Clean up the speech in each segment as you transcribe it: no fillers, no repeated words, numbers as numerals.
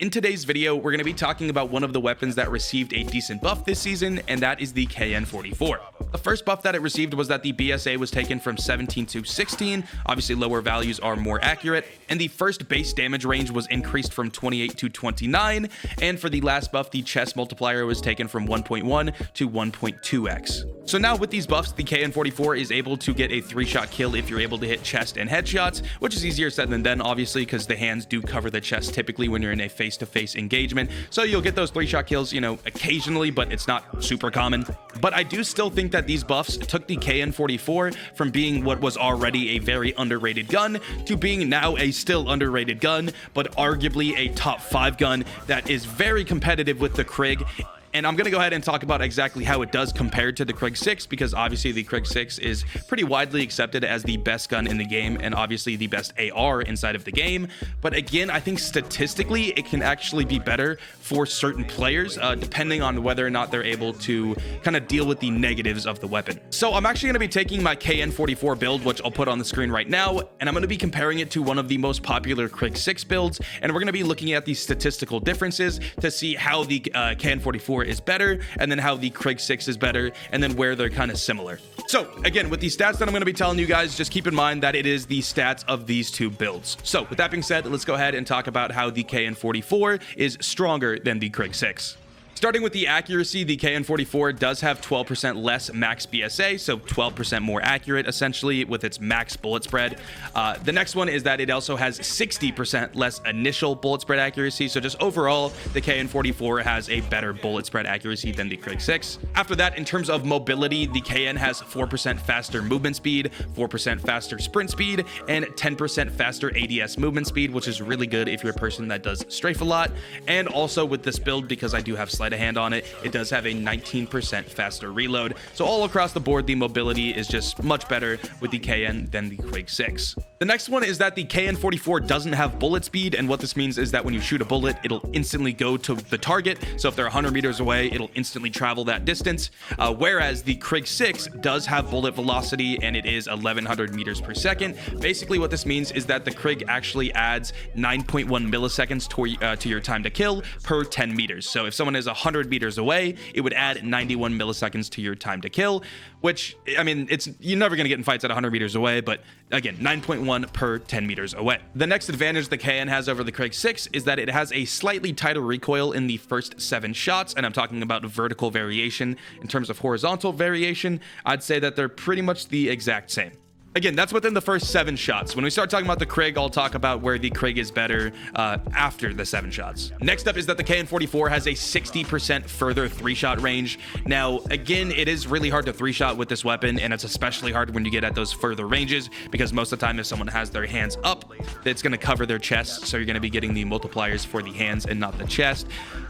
In today's video, we're going to be talking about one of the weapons that received a decent buff this season, and that is the KN-44. The first buff that it received was that the BSA was taken from 17 to 16, obviously lower values are more accurate, and the first base damage range was increased from 28 to 29, and for the last buff, the chest multiplier was taken from 1.1 to 1.2x. So now with these buffs, the KN-44 is able to get a 3-shot kill if you're able to hit chest and headshots, which is easier said than done, obviously, because the hands do cover the chest typically when you're in a face-to-face engagement. So you'll get those 3-shot kills, occasionally, but it's not super common. But I do still think that these buffs took the KN-44 from being what was already a very underrated gun to being now a still underrated gun, but arguably a top 5 gun that is very competitive with the Krig. And I'm going to go ahead and talk about exactly how it does compared to the Krig-6, because obviously the Krig-6 is pretty widely accepted as the best gun in the game and obviously the best AR inside of the game. But again, I think statistically it can actually be better for certain players, depending on whether or not they're able to kind of deal with the negatives of the weapon. So I'm actually going to be taking my KN-44 build, which I'll put on the screen right now, and I'm going to be comparing it to one of the most popular Krig-6 builds, and we're going to be looking at the statistical differences to see how the KN-44 is better, and then how the Krig-6 is better, and then where they're kind of similar. So again, with these stats that I'm going to be telling you guys, just keep in mind that it is the stats of these two builds. So with that being said, let's go ahead and talk about how the KN-44 is stronger than the Krig-6. Starting with the accuracy, the KN-44 does have 12% less max BSA, so 12% more accurate, essentially, with its max bullet spread. The next one is that it also has 60% less initial bullet spread accuracy, so just overall, the KN-44 has a better bullet spread accuracy than the Krig-6. After that, in terms of mobility, the KN has 4% faster movement speed, 4% faster sprint speed, and 10% faster ADS movement speed, which is really good if you're a person that does strafe a lot. And also with this build, because I do have sleight of hand on it, it does have a 19% faster reload. So all across the board, the mobility is just much better with the KN than the Krig-6. The next one is that the KN-44 doesn't have bullet speed, and what this means is that when you shoot a bullet, it'll instantly go to the target. So if they're 100 meters away, it'll instantly travel that distance, whereas the Krig-6 does have bullet velocity, and it is 1100 meters per second. Basically what this means is that the Krig actually adds 9.1 milliseconds to your time to kill per 10 meters. So if someone is 100 meters away, it would add 91 milliseconds to your time to kill, which, I mean, you're never going to get in fights at 100 meters away, but again, 9.1 per 10 meters away. The next advantage the KN has over the Krig-6 is that it has a slightly tighter recoil in the first 7 shots, and I'm talking about vertical variation. In terms of horizontal variation, I'd say that they're pretty much the exact same. Again, that's within the first 7 shots. When we start talking about the Krig, I'll talk about where the Krig is better after the 7 shots. Next up is that the KN-44 has a 60% further 3-shot range. Now, again, it is really hard to 3-shot with this weapon, and it's especially hard when you get at those further ranges, because most of the time if someone has their hands up, it's going to cover their chest, so you're going to be getting the multipliers for the hands and not the chest.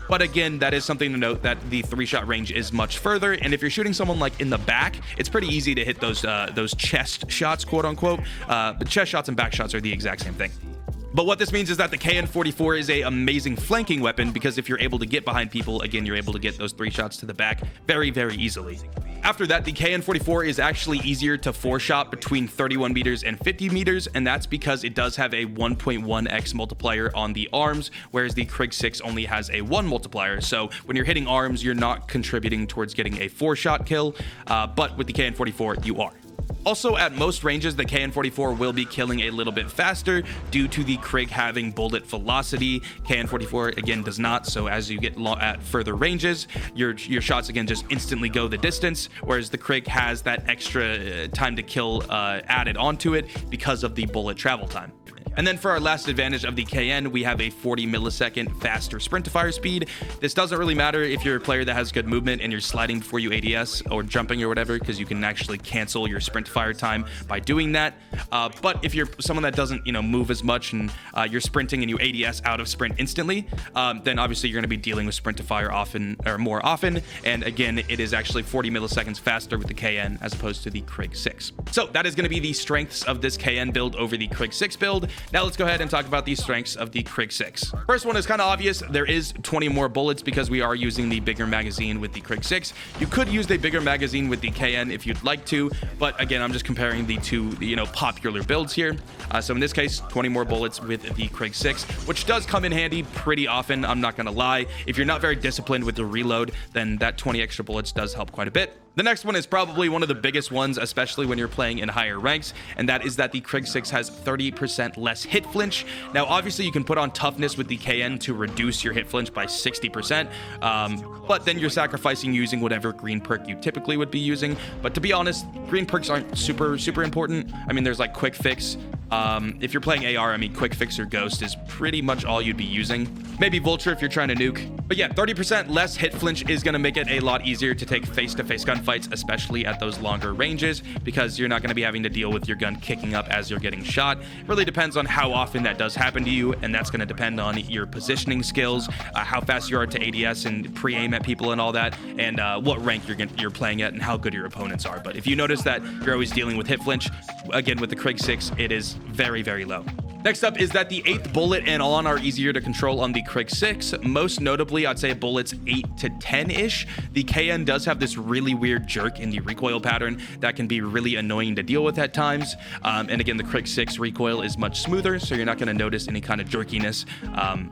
But again, that is something to note, that the 3-shot range is much further, and if you're shooting someone like in the back, it's pretty easy to hit those chest shots, quote unquote. But chest shots and back shots are the exact same thing. But what this means is that the KN-44 is an amazing flanking weapon, because if you're able to get behind people, again, you're able to get those 3 shots to the back very, very easily. After that, the KN-44 is actually easier to 4-shot between 31 meters and 50 meters, and that's because it does have a 1.1x multiplier on the arms, whereas the Krig-6 only has a 1 multiplier. So when you're hitting arms, you're not contributing towards getting a 4-shot kill, but with the KN-44, you are. Also, at most ranges, the KN-44 will be killing a little bit faster due to the Krig having bullet velocity. KN-44, again, does not, so as you get at further ranges, your shots, again, just instantly go the distance, whereas the Krig has that extra time to kill added onto it because of the bullet travel time. And then for our last advantage of the KN, we have a 40 millisecond faster sprint to fire speed. This doesn't really matter if you're a player that has good movement and you're sliding before you ADS or jumping or whatever, because you can actually cancel your sprint to fire time by doing that. But if you're someone that doesn't, move as much and you're sprinting and you ADS out of sprint instantly, then obviously you're going to be dealing with sprint to fire more often. And again, it is actually 40 milliseconds faster with the KN as opposed to the Krig-6. So that is going to be the strengths of this KN build over the Krig-6 build. Now let's go ahead and talk about the strengths of the Krig-6. First one is kind of obvious. There is 20 more bullets because we are using the bigger magazine with the Krig-6. You could use the bigger magazine with the KN if you'd like to, but again, I'm just comparing the two, popular builds here. So in this case, 20 more bullets with the Krig-6, which does come in handy pretty often. I'm not gonna lie. If you're not very disciplined with the reload, then that 20 extra bullets does help quite a bit. The next one is probably one of the biggest ones, especially when you're playing in higher ranks, and that is that the Krig-6 has 30% less hit flinch. Now, obviously, you can put on toughness with the KN to reduce your hit flinch by 60%, but then you're sacrificing using whatever green perk you typically would be using. But to be honest, green perks aren't super important. I mean, there's like Quick Fix. If you're playing AR, I mean, Quick Fix or Ghost is pretty much all you'd be using. Maybe Vulture if you're trying to nuke. But yeah, 30% less hit flinch is going to make it a lot easier to take face-to-face gunfights, especially at those longer ranges, because you're not going to be having to deal with your gun kicking up as you're getting shot. It really depends on how often that does happen to you, and that's going to depend on your positioning skills, how fast you are to ADS and pre-aim at people and all that, and what rank you're playing at and how good your opponents are. But if you notice that you're always dealing with hit flinch, again, with the Krig-6, it is very low. Next up is that the 8th bullet and on are easier to control on the Krig-6. Most notably, I'd say bullets 8 to 10-ish. The KN does have this really weird jerk in the recoil pattern that can be really annoying to deal with at times. And again, the Krig-6 recoil is much smoother, so you're not going to notice any kind of jerkiness.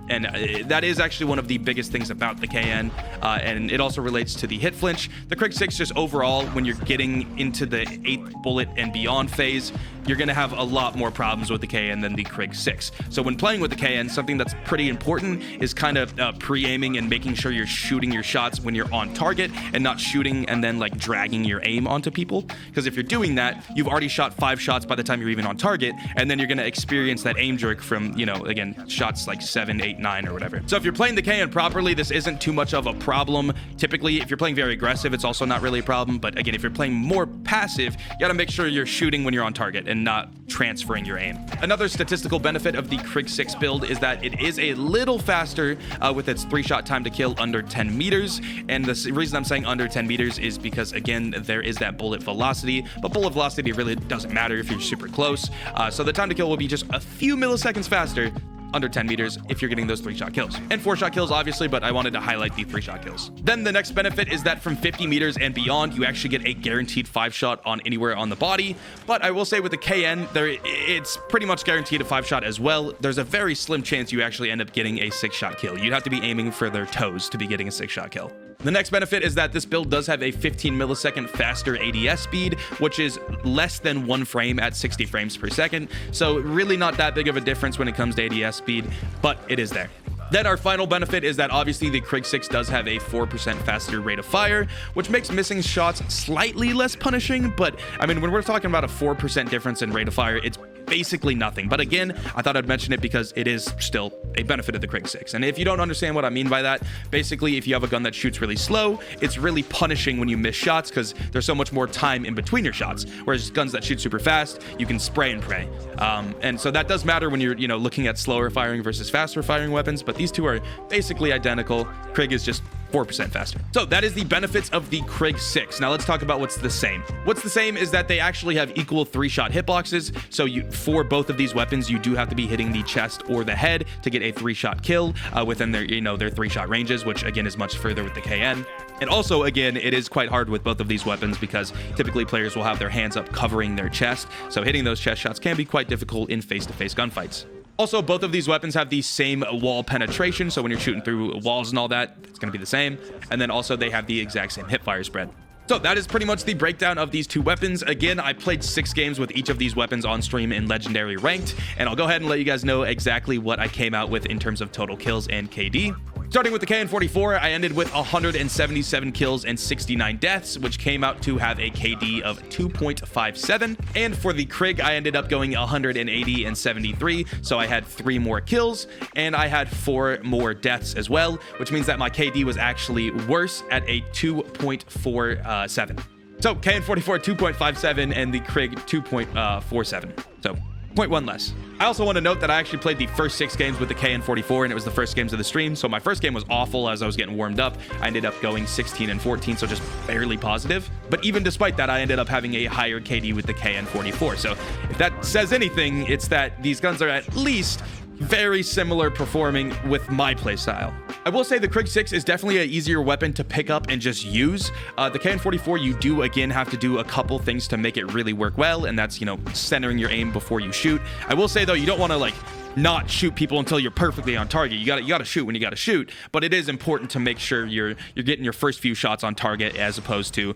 And that is actually one of the biggest things about the KN. And it also relates to the hit flinch. The Krig-6 just overall, when you're getting into the 8th bullet and beyond phase, you're going to have a lot more problems with the KN than the Krig-6. So when playing with the KN, something that's pretty important is kind of pre-aiming and making sure you're shooting your shots when you're on target and not shooting and then like dragging your aim onto people. Because if you're doing that, you've already shot 5 shots by the time you're even on target, and then you're going to experience that aim jerk from, again, shots like 7, 8, 9 or whatever. So if you're playing the KN properly, this isn't too much of a problem. Typically, if you're playing very aggressive, it's also not really a problem. But again, if you're playing more passive, you got to make sure you're shooting when you're on target and not transferring your aim. Another statistical benefit of the Krig-6 build is that it is a little faster with its 3-shot time to kill under 10 meters. And the reason I'm saying under 10 meters is because, again, there is that bullet velocity, but bullet velocity really doesn't matter if you're super close. So the time to kill will be just a few milliseconds faster under 10 meters if you're getting those 3-shot kills. And 4-shot kills, obviously, but I wanted to highlight the 3-shot kills. Then the next benefit is that from 50 meters and beyond, you actually get a guaranteed 5-shot on anywhere on the body. But I will say with the KN, it's pretty much guaranteed a 5-shot as well. There's a very slim chance you actually end up getting a 6-shot kill. You'd have to be aiming for their toes to be getting a 6-shot kill. The next benefit is that this build does have a 15 millisecond faster ADS speed, which is less than 1 frame at 60 frames per second. So really not that big of a difference when it comes to ADS speed, but it is there. Then our final benefit is that obviously the Krig-6 does have a 4% faster rate of fire, which makes missing shots slightly less punishing. But I mean, when we're talking about a 4% difference in rate of fire, it's basically nothing. But again, I thought I'd mention it because it is still a benefit of the Krig-6. And if you don't understand what I mean by that, basically if you have a gun that shoots really slow, it's really punishing when you miss shots because there's so much more time in between your shots. Whereas guns that shoot super fast, you can spray and pray. And so that does matter when you're, looking at slower firing versus faster firing weapons, but these two are basically identical. Krig is just 4% faster. So that is the benefits of the Krig-6. Now let's talk about what's the same. What's the same is that they actually have equal 3-shot hitboxes. So for both of these weapons, you do have to be hitting the chest or the head to get a 3-shot kill within their, their 3-shot ranges, which again is much further with the KN. And also, again, it is quite hard with both of these weapons because typically players will have their hands up covering their chest. So hitting those chest shots can be quite difficult in face-to-face gunfights. Also, both of these weapons have the same wall penetration, so when you're shooting through walls and all that, it's going to be the same. And then also they have the exact same hipfire spread. So that is pretty much the breakdown of these two weapons. Again, I played 6 games with each of these weapons on stream in Legendary Ranked, and I'll go ahead and let you guys know exactly what I came out with in terms of total kills and KD. Starting with the KN-44, I ended with 177 kills and 69 deaths, which came out to have a KD of 2.57. And for the Krig, I ended up going 180 and 73, so I had 3 more kills, and I had 4 more deaths as well, which means that my KD was actually worse at a 2.47. So KN-44 2.57 and the Krig 2.47. So 0.1 less. I also want to note that I actually played the first 6 games with the KN-44, and it was the first games of the stream. So my first game was awful as I was getting warmed up. I ended up going 16 and 14, so just barely positive. But even despite that, I ended up having a higher KD with the KN-44. So if that says anything, it's that these guns are at least very similar performing with my playstyle. I will say the Krig-6 is definitely an easier weapon to pick up and just use. The KN-44, you do again have to do a couple things to make it really work well, and that's, you know, centering your aim before you shoot. I will say though, you don't want to like not shoot people until you're perfectly on target. You gotta shoot when you gotta shoot, but it is important to make sure you're getting your first few shots on target as opposed to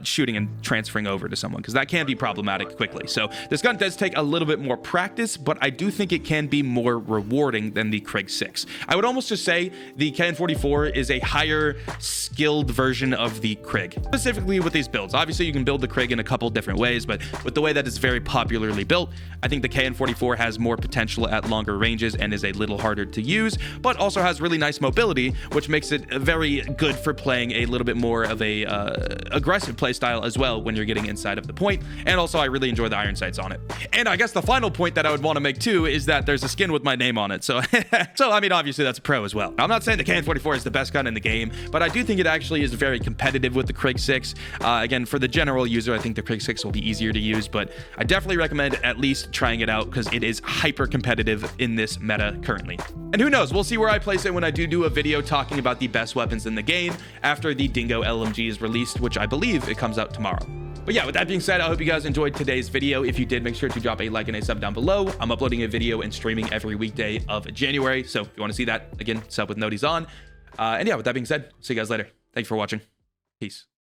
shooting and transferring over to someone, because that can be problematic quickly. So this gun does take a little bit more practice, but I do think it can be more rewarding than the Krig-6. I would almost just say the KN-44 is a higher skilled version of the Krig, specifically with these builds. Obviously you can build the Krig in a couple different ways, but with the way that it's very popularly built, I think the KN-44 has more potential at longer ranges and is a little harder to use, but also has really nice mobility, which makes it very good for playing a little bit more of a aggressive playstyle as well when you're getting inside of the point. And also I really enjoy the iron sights on it. And I guess the final point that I would want to make too is that there's a skin with my name on it. So I mean, obviously that's a pro as well. I'm not saying the KN-44 is the best gun in the game, but I do think it actually is very competitive with the Krig-6. Again, for the general user, I think the Krig-6 will be easier to use, but I definitely recommend at least trying it out because it is hyper competitive in this meta currently. And who knows, we'll see where I place it when I do a video talking about the best weapons in the game after the Dingo LMG is released, which I believe it comes out tomorrow. But yeah, with that being said, I hope you guys enjoyed today's video. If you did, make sure to drop a like and a sub down below. I'm uploading a video and streaming every weekday of January, so if you want to see that, again, sub with noties on. And yeah, with that being said, see you guys later. Thanks for watching. Peace.